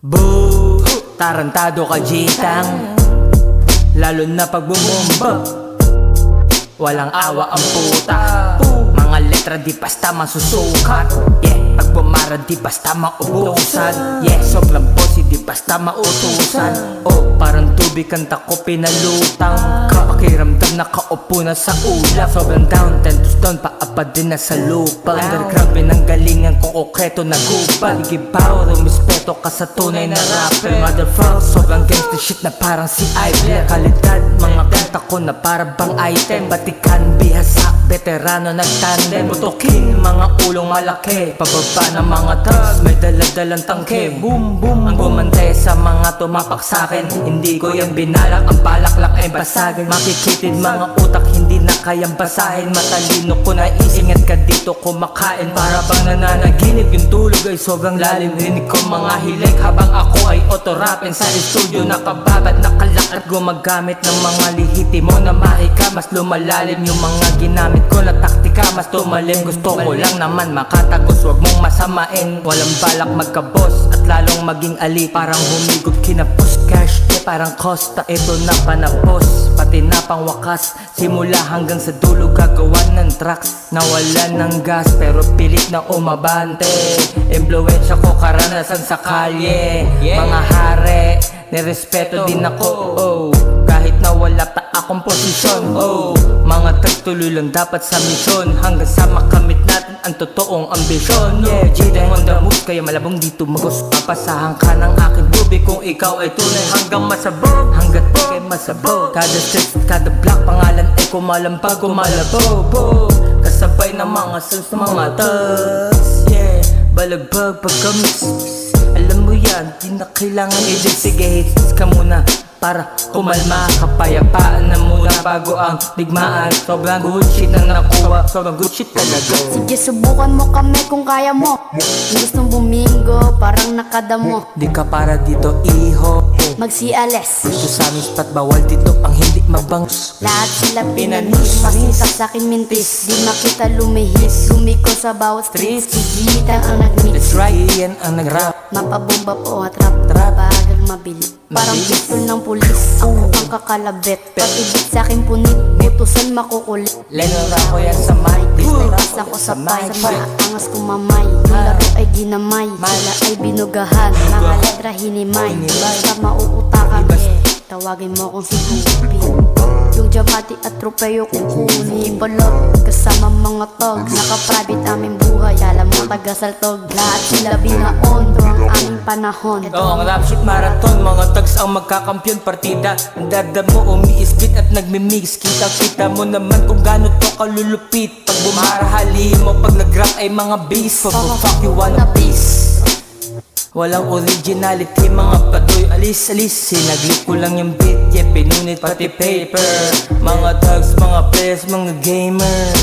Boo! Tarantado ka jitang, lalo na pag bumomba. Walang awa ang puta. Mga letra di basta masusukat. Yeah, pag bumara di basta maubusan. Yeah, sobrang bossy di basta mautusan. Oh, parang tubig ang tako pinalutang. Kapakiramdam nakaupo na sa ulap. Sobrang down, 10 to stone, paapad din na sa lupa. Underground pinanggalingan kung okreto na gubat. Igibaw, rumispeto ka sa tunay na rapper. Motherfucker, sobrang gangsta shit na parang si Ivy. Kalidad, mga kanta ko na para bang item. Batikan, bihasa, veterano nagtandem. Putukin, mga ulong malaki. Pababa ng mga thugs, may daladalang tangke. Boom, boom, ang gumante sa mga tumapak sa'kin. Hindi ko yung binalak, ang balaklak ay basagin. Makikitid mga utak, hindi na kayang basahin. Matalino ko na isingat ka dito kumakain. Para bang nananaginip, yung tulog ay sobrang lalim. Rinig ko mga hilig habang ako ay otorapin. Sa studio nakababad, nakalak at gumagamit ng mga lihitimo na mahika. Mas lumalalim yung mga ginamit ko na taktika, mas tumalim. Gusto ko lang naman makatagos, wag mong masamain. Walang balak magkabos at lalong maging ali. Parang humigop kinapos cash, parang Costa. Ito na panapos, pati na pang wakas. Simula hanggang sa dulo gagawan ng tracks. Nawalan ng gas pero pilit na umabante. Impluensya ko karanasan sa kalye. Mga hare, nirespeto din ako, oh. Kahit na wala pa akong posisyon, oh. Mga tagtuloy lang dapat sa misyon, hanggang sa makamit natin ang totoong ambisyon. Yeah, Jidang on the move, kaya malabong dito magos. Papasahan ka ng aking bubi kung ikaw ay tunay. Hanggang masabog, hanggat di kay masabog. Kada street, kada block, pangalan ay kumalampag, kumalabo. Kasabay ng mga sons ng mga thugs. Yeah, balagbag pagkamis. Alam mo yan, di na kailangan i-dig. Sige, hits ka muna para kumalma. Kapayapaan na muna bago ang digmaan. Sobrang good shit na nakuha, sobrang good shit talaga. Sige, subukan mo kami kung kaya mo. Gustong bumingo, parang nakadamo. Di ka para dito, iho. Magsiales, Dito sa aming spot, bawal dito ang hindi mabangus. lahat sila pinanis. Pakita sa'kin mintis, di makita lumihis. Lumiko sa bawat street, sigitang ang That's nagmix. right, yan ang nag-rap. Mapabomba po at rap, bagal mabili. Parang pistol ng pulis, ako ang kakalabit. Patibit sa'kin punit, utusan makukulit. Lennon ako yan sa mic. Disneypas ako sa mic, angas kumamay. Yung laro ay ginamay, sila ay binugahan. Mga letra hinimay, basta mauutakan. Tawagin mo kung si Goofy. Yung Jamati at tropeyo kukunin. Balog, kasama mga tog. Naka-private aming buhay, alam mo taga-saltog. Lahat sila binaon, to ang aming panahon. Oo, ang rap shit marathon. Mga tags ang magkakampiyon partida. Ang dada mo umiispit at nagmimix. Kita-kita mo naman kung gano'n to kalulupit. Pag bumarahali mo, pag nag-rap ay mga beast. Fuck you wanna peace. Walang originality, mga padoy, alis-alis. Sinaglit ko lang yung beat, yeah, pinunit pati paper. Mga thugs, mga players, mga gamers.